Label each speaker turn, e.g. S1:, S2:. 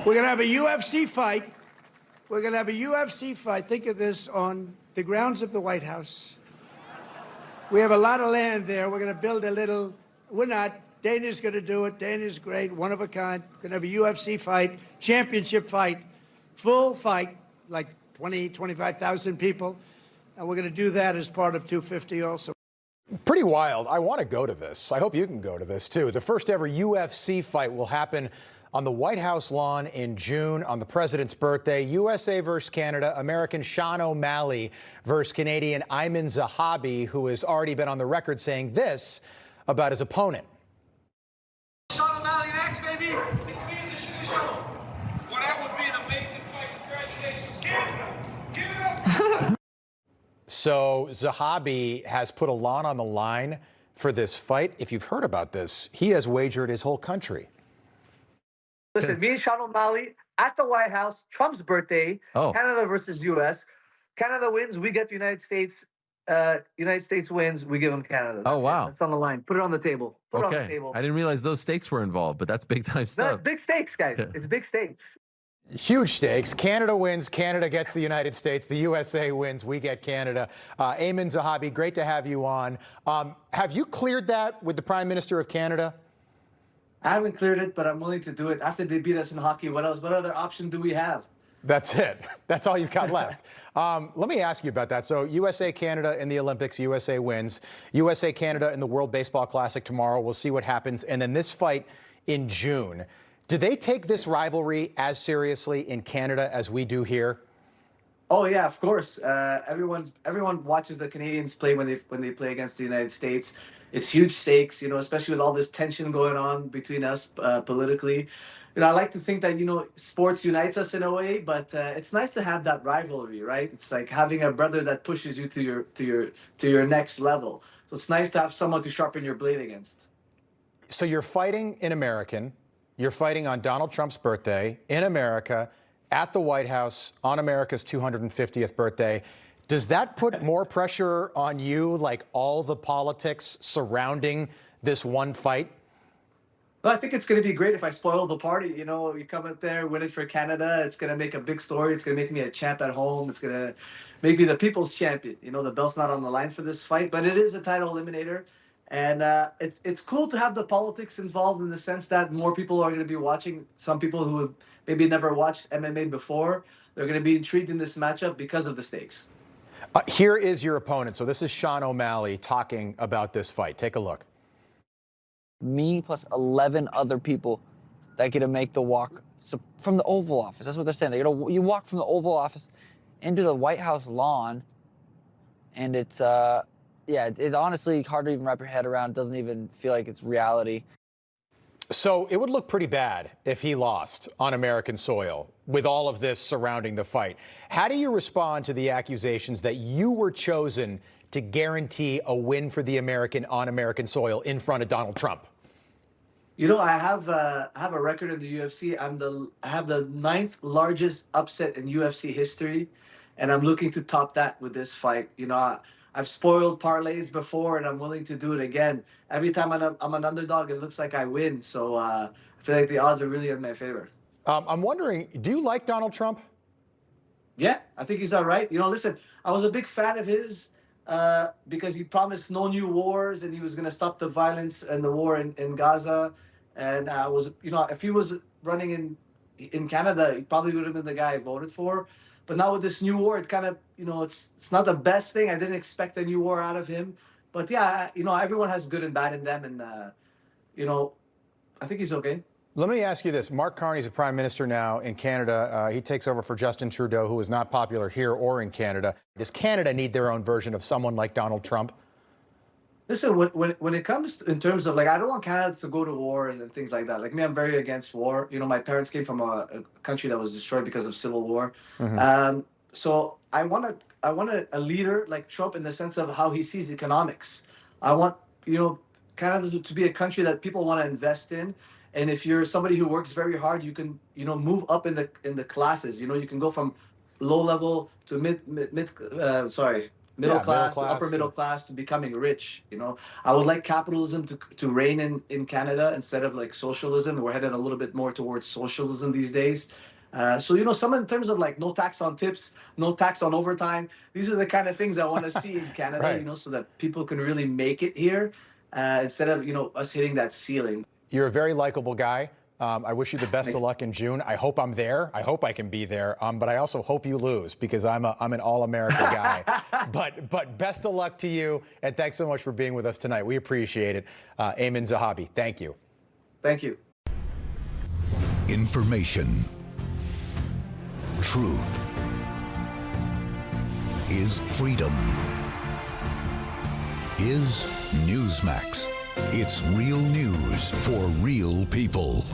S1: We're going to have a UFC fight. We're going to have a UFC fight. Think of this, on the grounds of the White House. We have a lot of land there. We're going to build a little, we're not, Dana's going to do it. Dana's great, one of a kind. We're going to have a UFC fight, championship fight, full fight, like 20, 25,000 people. And we're going to do that as part of 250 also.
S2: Pretty wild. I want to go to this. I hope you can go to this, too. The first ever UFC fight will happen on the White House lawn in June on the president's birthday. USA versus Canada. American Sean O'Malley versus Canadian Aiemann Zahabi, who has already been on the record saying this about his opponent.
S3: Sean O'Malley next, baby. It's me and the Sugar Show. Well, that would be an amazing fight. Congratulations, Canada. Give it up.
S2: So Zahabi has put a lot on the line for this fight. If you've heard about this, he has wagered his whole country.
S4: Listen, me and Sean O'Malley at the White House, Trump's birthday, Canada versus U.S. Canada wins, we get the United States. United States wins, we give them Canada.
S5: Oh, wow.
S4: That's on the line. Put it on the table. Put it on the table.
S5: I didn't realize those stakes were involved, but that's big time stuff.
S4: No, it's big stakes, guys. It's big stakes.
S2: Huge stakes. Canada wins. Canada gets the United States. The USA wins. We get Canada. Aiemann Zahabi, great to have you on. Have you cleared that with the Prime Minister of Canada?
S4: I haven't cleared it, but I'm willing to do it. After they beat us in hockey, what else? What other option do we have?
S2: That's it. That's all you've got left. Let me ask you about that. So USA, Canada in the Olympics, USA wins. USA, Canada in the World Baseball Classic tomorrow. We'll see what happens. And then this fight in June. Do they take this rivalry as seriously in Canada as we do here?
S4: Oh yeah, of course. Everyone watches the Canadians play when they play against the United States. It's huge stakes, you know, especially with all this tension going on between us politically. You know, I like to think that, you know, sports unites us in a way, but it's nice to have that rivalry, right? It's like having a brother that pushes you to your next level. So it's nice to have someone to sharpen your blade against.
S2: So you're fighting in American. You're fighting on Donald Trump's birthday in America at the White House on America's 250th birthday. Does that put more pressure on you, like all the politics surrounding this one fight?
S4: Well, I think it's going to be great if I spoil the party. You know, you come out there, win it for Canada. It's going to make a big story. It's going to make me a champ at home. It's going to make me the people's champion. You know, the belt's not on the line for this fight, but it is a title eliminator. And it's cool to have the politics involved in the sense that more people are going to be watching. Some people who have maybe never watched MMA before, they're going to be intrigued in this matchup because of the stakes.
S2: Here is your opponent. So this is Sean O'Malley talking about this fight. Take a look.
S6: Me plus 11 other people that get to make the walk from the Oval Office. That's what they're saying. You walk from the Oval Office into the White House lawn, and it's yeah, it's honestly hard to even wrap your head around. It doesn't even feel like it's reality.
S2: So it would look pretty bad if he lost on American soil with all of this surrounding the fight. How do you respond to the accusations that you were chosen to guarantee a win for the American on American soil in front of Donald Trump?
S4: You know, I have a record in the UFC. I have the 9th largest upset in UFC history, and I'm looking to top that with this fight. You know, I've spoiled parlays before, and I'm willing to do it again. Every time I'm an underdog, it looks like I win. So I feel like the odds are really in my favor.
S2: I'm wondering, do you like Donald Trump?
S4: Yeah, I think he's all right. You know, listen, I was a big fan of his because he promised no new wars, and he was going to stop the violence and the war in Gaza. And you know, if he was running in Canada, he probably would have been the guy I voted for. But now with this new war, it kind of, you know, it's not the best thing. I didn't expect a new war out of him. But yeah, you know, everyone has good and bad in them. And, you know, I think he's okay.
S2: Let me ask you this. Mark Carney's a prime minister now in Canada. He takes over for Justin Trudeau, who is not popular here or in Canada. Does Canada need their own version of someone like Donald Trump?
S4: Listen, when it comes in terms of, like, I don't want Canada to go to wars and things like that. Like me, I'm very against war. You know, my parents came from a country that was destroyed because of civil war. Mm-hmm. So I want a leader like Trump in the sense of how he sees economics. I want, you know, Canada to be a country that people want to invest in. And if you're somebody who works very hard, you can, you know, move up in the classes. You know, you can go from low level to middle
S2: Yeah,
S4: class, to upper middle class, to becoming rich. You know, I would like capitalism to reign in Canada instead of like socialism. We're headed a little bit more towards socialism these days. So, you know, some in terms of like no tax on tips, no tax on overtime. These are the kind of things I want to see in Canada,
S2: Right.
S4: you know, so that people can really make it here instead of, you know, us hitting that ceiling.
S2: You're a very likable guy. I wish you the best of luck in June. I hope I'm there. I hope I can be there. But I also hope you lose because I'm an all-America guy. but best of luck to you, and thanks so much for being with us tonight. We appreciate it. Aiemann Zahabi, thank you.
S4: Thank you.
S7: Information. Truth is freedom. Is Newsmax. It's real news for real people.